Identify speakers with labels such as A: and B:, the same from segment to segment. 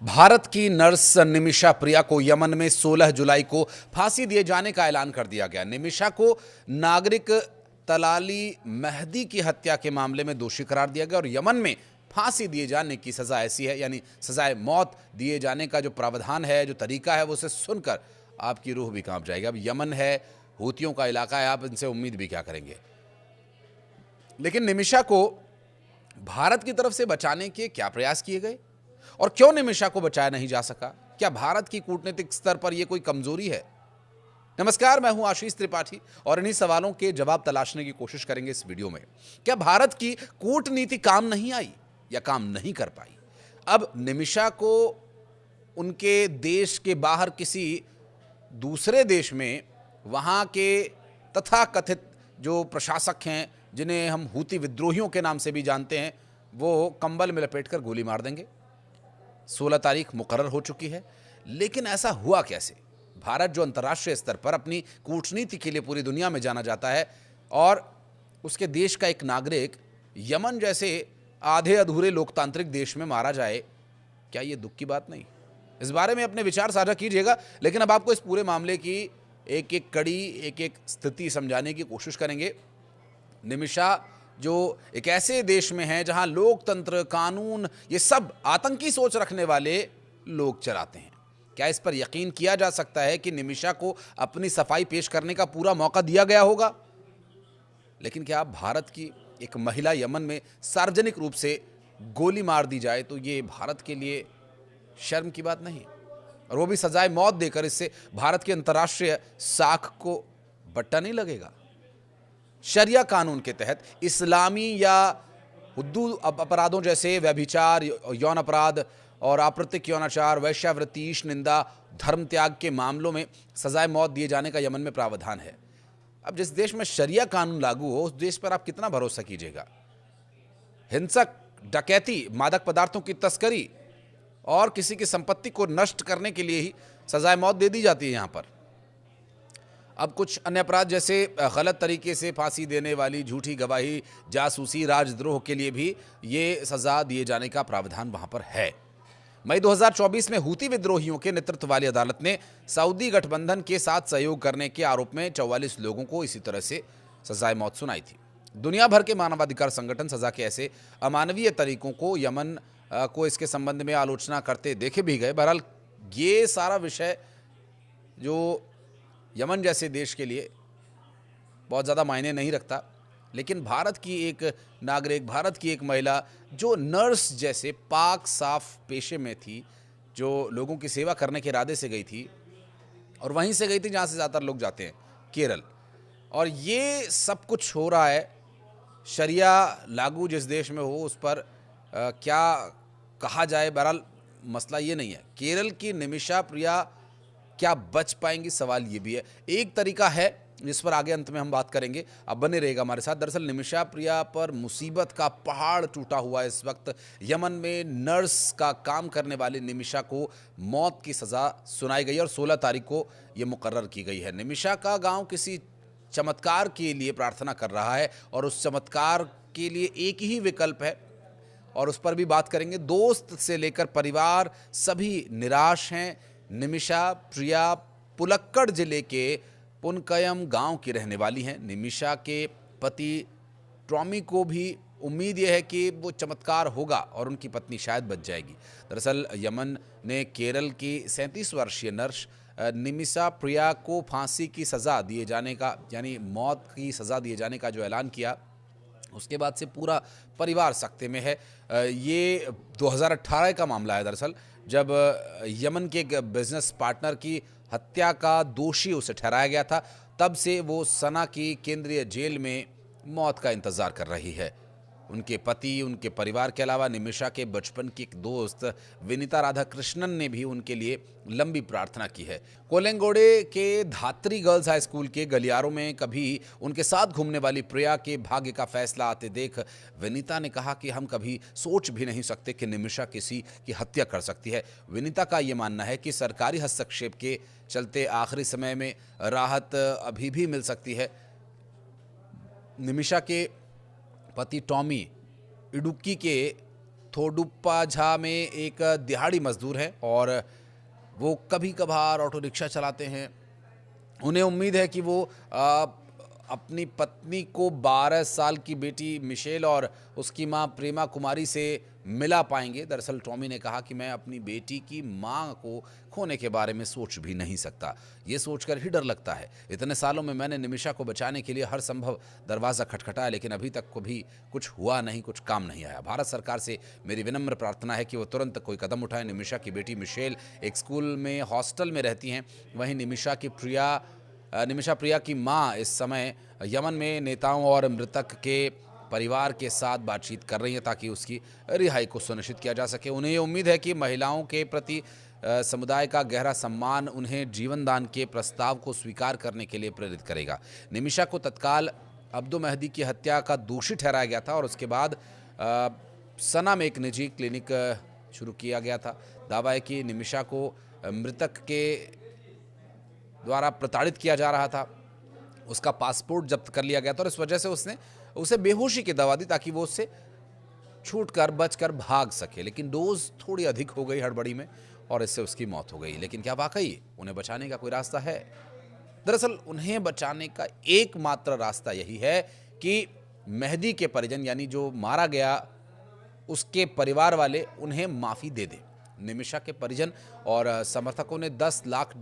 A: भारत की नर्स निमिषा प्रिया को यमन में 16 जुलाई को फांसी दिए जाने का ऐलान कर दिया गया। निमिषा को नागरिक तलाली मेहदी की हत्या के मामले में दोषी करार दिया गया और यमन में फांसी दिए जाने की सजा ऐसी है, यानी सजाए मौत दिए जाने का जो प्रावधान है, जो तरीका है, वो उसे सुनकर आपकी रूह भी कांप जाएगी। अब यमन है, हूतियों का इलाका है, आप इनसे उम्मीद भी क्या करेंगे। लेकिन निमिषा को भारत की तरफ से बचाने के क्या प्रयास किए गए और क्यों निमिषा को बचाया नहीं जा सका? क्या भारत की कूटनीतिक स्तर पर यह कोई कमजोरी है? नमस्कार, मैं हूं आशीष त्रिपाठी और इन्हीं सवालों के जवाब तलाशने की कोशिश करेंगे इस वीडियो में। क्या भारत की कूटनीति काम नहीं आई या काम नहीं कर पाई? अब निमिषा को उनके देश के बाहर किसी दूसरे देश में वहां के तथाकथित जो प्रशासक हैं, जिन्हें हम हूती विद्रोहियों के नाम से भी जानते हैं, वो कंबल में लपेटकर गोली मार देंगे। 16 तारीख मुकर्रर हो चुकी है, लेकिन ऐसा हुआ कैसे? भारत जो अंतर्राष्ट्रीय स्तर पर अपनी कूटनीति के लिए पूरी दुनिया में जाना जाता है और उसके देश का एक नागरिक यमन जैसे आधे अधूरे लोकतांत्रिक देश में मारा जाए, क्या ये दुख की बात नहीं? इस बारे में अपने विचार साझा कीजिएगा, लेकिन अब आपको इस पूरे मामले की एक एक कड़ी, एक एक स्थिति समझाने की कोशिश करेंगे। निमिषा जो एक ऐसे देश में है जहां लोकतंत्र, कानून, ये सब आतंकी सोच रखने वाले लोग चलाते हैं। क्या इस पर यकीन किया जा सकता है कि निमिषा को अपनी सफाई पेश करने का पूरा मौका दिया गया होगा? लेकिन क्या भारत की एक महिला यमन में सार्वजनिक रूप से गोली मार दी जाए तो ये भारत के लिए शर्म की बात नहीं? और वो भी सजाए मौत देकर, इससे भारत के अंतर्राष्ट्रीय साख को बट्टा नहीं लगेगा? शरिया कानून के तहत इस्लामी या हुद्दूद अपराधों जैसे व्यभिचार, यौन अपराध और आपराधिक यौनाचार, वैश्यावृत्ति, ईश निंदा, धर्म त्याग के मामलों में सजाए मौत दिए जाने का यमन में प्रावधान है। अब जिस देश में शरिया कानून लागू हो, उस देश पर आप कितना भरोसा कीजिएगा? हिंसक, डकैती, मादक पदार्थों की तस्करी और किसी की संपत्ति को नष्ट करने के लिए ही सजाए मौत दे दी जाती है यहाँ पर। अब कुछ अन्य अपराध जैसे गलत तरीके से फांसी देने वाली झूठी गवाही, जासूसी, राजद्रोह के लिए भी ये सजा दिए जाने का प्रावधान वहां पर है। मई 2024 में हूती विद्रोहियों के नेतृत्व वाली अदालत ने सऊदी गठबंधन के साथ सहयोग करने के आरोप में 44 लोगों को इसी तरह से सजाए मौत सुनाई थी। दुनिया भर के मानवाधिकार संगठन सजा के ऐसे अमानवीय तरीकों को, यमन को इसके संबंध में आलोचना करते देखे भी गए। बहरहाल ये सारा विषय जो यमन जैसे देश के लिए बहुत ज़्यादा मायने नहीं रखता, लेकिन भारत की एक नागरिक, भारत की एक महिला जो नर्स जैसे पाक साफ पेशे में थी, जो लोगों की सेवा करने के इरादे से गई थी और वहीं से गई थी जहाँ से ज़्यादातर लोग जाते हैं, केरल। और ये सब कुछ हो रहा है, शरिया लागू जिस देश में हो उस पर क्या कहा जाए। बहरहाल मसला ये नहीं है। केरल की निमिषा प्रिया क्या बच पाएंगी, सवाल ये भी है। एक तरीका है जिस पर आगे अंत में हम बात करेंगे, अब बने रहेगा हमारे साथ। दरअसल निमिषा प्रिया पर मुसीबत का पहाड़ टूटा हुआ है इस वक्त। यमन में नर्स का काम करने वाली निमिषा को मौत की सज़ा सुनाई गई और 16 तारीख को ये मुकर्रर की गई है। निमिषा का गांव किसी चमत्कार के लिए प्रार्थना कर रहा है और उस चमत्कार के लिए एक ही विकल्प है और उस पर भी बात करेंगे। दोस्त से लेकर परिवार सभी निराश हैं। निमिषा प्रिया पुलक्कड़ जिले के पुनकयम गांव की रहने वाली हैं। निमिषा के पति टॉमी को भी उम्मीद यह है कि वो चमत्कार होगा और उनकी पत्नी शायद बच जाएगी। दरअसल यमन ने केरल की 37 वर्षीय नर्स निमिषा प्रिया को फांसी की सज़ा दिए जाने का, यानी मौत की सज़ा दिए जाने का जो ऐलान किया, उसके बाद से पूरा परिवार सख्ते में है। ये 2018 का मामला है दरअसल, जब यमन के एक बिजनेस पार्टनर की हत्या का दोषी उसे ठहराया गया था। तब से वो सना की केंद्रीय जेल में मौत का इंतज़ार कर रही है। उनके पति, उनके परिवार के अलावा निमिषा के बचपन की एक दोस्त विनीता राधाकृष्णन ने भी उनके लिए लंबी प्रार्थना की है। कोलेंगोड़े के धात्री गर्ल्स हाई स्कूल के गलियारों में कभी उनके साथ घूमने वाली प्रिया के भाग्य का फैसला आते देख विनीता ने कहा कि हम कभी सोच भी नहीं सकते कि निमिषा किसी की हत्या कर सकती है। विनीता का ये मानना है कि सरकारी हस्तक्षेप के चलते आखिरी समय में राहत अभी भी मिल सकती है। निमिषा के पति टॉमी इडुक्की के थोडुप्पा झा में एक दिहाड़ी मजदूर हैं और वो कभी कभार ऑटो रिक्शा चलाते हैं। उन्हें उम्मीद है कि वो अपनी पत्नी को 12 साल की बेटी मिशेल और उसकी मां प्रेमा कुमारी से मिला पाएंगे। दरअसल टॉमी ने कहा कि मैं अपनी बेटी की मां को खोने के बारे में सोच भी नहीं सकता। ये सोचकर ही डर लगता है। इतने सालों में मैंने निमिषा को बचाने के लिए हर संभव दरवाज़ा खटखटाया, लेकिन अभी तक कभी कुछ हुआ नहीं, कुछ काम नहीं आया। भारत सरकार से मेरी विनम्र प्रार्थना है कि वो तुरंत कोई कदम उठाए। निमिषा की बेटी मिशेल एक स्कूल में हॉस्टल में रहती हैं। वहीं निमिषा प्रिया की मां इस समय यमन में नेताओं और मृतक के परिवार के साथ बातचीत कर रही हैं ताकि उसकी रिहाई को सुनिश्चित किया जा सके। उन्हें ये उम्मीद है कि महिलाओं के प्रति समुदाय का गहरा सम्मान उन्हें जीवन दान के प्रस्ताव को स्वीकार करने के लिए प्रेरित करेगा। निमिषा को तत्काल अब्दो मेहदी की हत्या का दोषी ठहराया गया था और उसके बाद सना में एक निजी क्लिनिक शुरू किया गया था। दावा है कि निमिषा को मृतक के द्वारा प्रताड़ित किया जा रहा था। उसका पासपोर्ट जब्त कर लिया गया था और इस वजह से उसने उसे बेहोशी की दवा दी ताकि वो उससे छूटकर बचकर भाग सके, लेकिन डोज थोड़ी अधिक हो गई हड़बड़ी में और इससे उसकी मौत हो गई। लेकिन क्या वाकई उन्हें बचाने का कोई रास्ता है? दरअसल उन्हें बचाने का एकमात्र रास्ता यही है कि मेहदी के परिजन, यानी जो मारा गया उसके परिवार वाले, उन्हें माफ़ी दे दें। निमिषा के परिजन और समर्थकों ने $10 लाख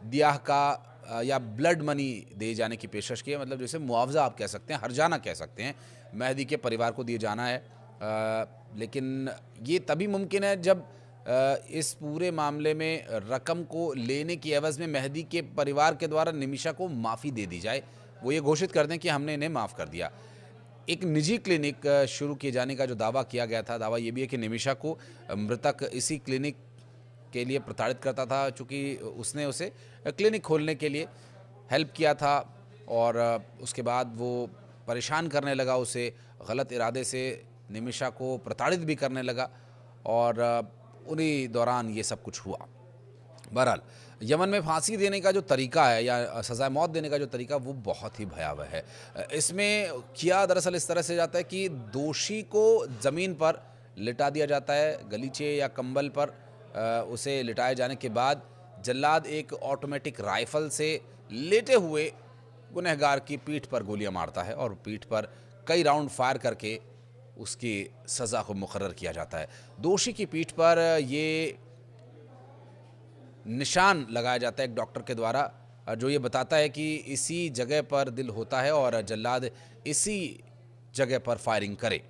A: दियाह का या ब्लड मनी दिए जाने की पेशकश की है। मतलब जैसे मुआवजा आप कह सकते हैं, हर्जाना कह सकते हैं, मेहदी के परिवार को दिए जाना है। लेकिन ये तभी मुमकिन है जब इस पूरे मामले में रकम को लेने की एवज़ में मेहदी के परिवार के द्वारा निमिषा को माफ़ी दे दी जाए। वो ये घोषित कर दें कि हमने इन्हें माफ़ कर दिया। एक निजी क्लिनिक शुरू किए जाने का जो दावा किया गया था, दावा ये भी है कि निमिषा को मृतक इसी क्लिनिक के लिए प्रताड़ित करता था, चूँकि उसने उसे क्लिनिक खोलने के लिए हेल्प किया था और उसके बाद वो परेशान करने लगा उसे, गलत इरादे से निमिषा को प्रताड़ित भी करने लगा और उन्हीं दौरान ये सब कुछ हुआ। बहरहाल यमन में फांसी देने का जो तरीका है या सज़ाए मौत देने का जो तरीका, वो बहुत ही भयावह है। इसमें किया दरअसल इस तरह से जाता है कि दोषी को ज़मीन पर लिटा दिया जाता है, गलीचे या कंबल पर उसे लिटाए जाने के बाद जल्लाद एक ऑटोमेटिक राइफल से लेटे हुए गुनहगार की पीठ पर गोलियां मारता है और पीठ पर कई राउंड फायर करके उसकी सज़ा को मुकर्रर किया जाता है। दोषी की पीठ पर ये निशान लगाया जाता है एक डॉक्टर के द्वारा, जो ये बताता है कि इसी जगह पर दिल होता है और जल्लाद इसी जगह पर फायरिंग करे।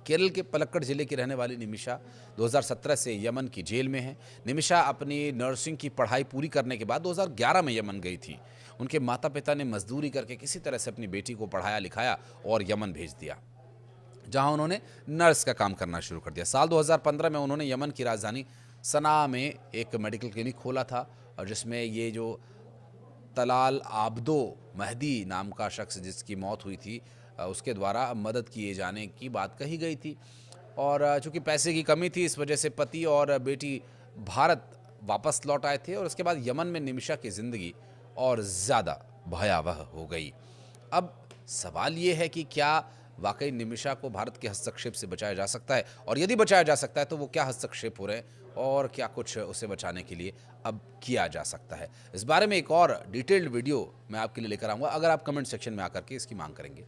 A: केरल के पलक्कड़ जिले की रहने वाली निमिषा 2017 से यमन की जेल में है। निमिषा अपनी नर्सिंग की पढ़ाई पूरी करने के बाद 2011 में यमन गई थी। उनके माता पिता ने मजदूरी करके किसी तरह से अपनी बेटी को पढ़ाया लिखाया और यमन भेज दिया, जहां उन्होंने नर्स का काम करना शुरू कर दिया। साल 2015 में उन्होंने यमन की राजधानी सना में एक मेडिकल क्लिनिक खोला था और जिसमें ये जो तलाल आब्दो मेहदी नाम का शख्स जिसकी मौत हुई थी, उसके द्वारा मदद किए जाने की बात कही गई थी। और चूँकि पैसे की कमी थी, इस वजह से पति और बेटी भारत वापस लौट आए थे और उसके बाद यमन में निमिषा की ज़िंदगी और ज़्यादा भयावह हो गई। अब सवाल ये है कि क्या वाकई निमिषा को भारत के हस्तक्षेप से बचाया जा सकता है, और यदि बचाया जा सकता है तो वो क्या हस्तक्षेप हो रहे हैं और क्या कुछ उसे बचाने के लिए अब किया जा सकता है। इस बारे में एक और डिटेल्ड वीडियो मैं आपके लिए लेकर आऊँगा, अगर आप कमेंट सेक्शन में आकर के इसकी मांग करेंगे।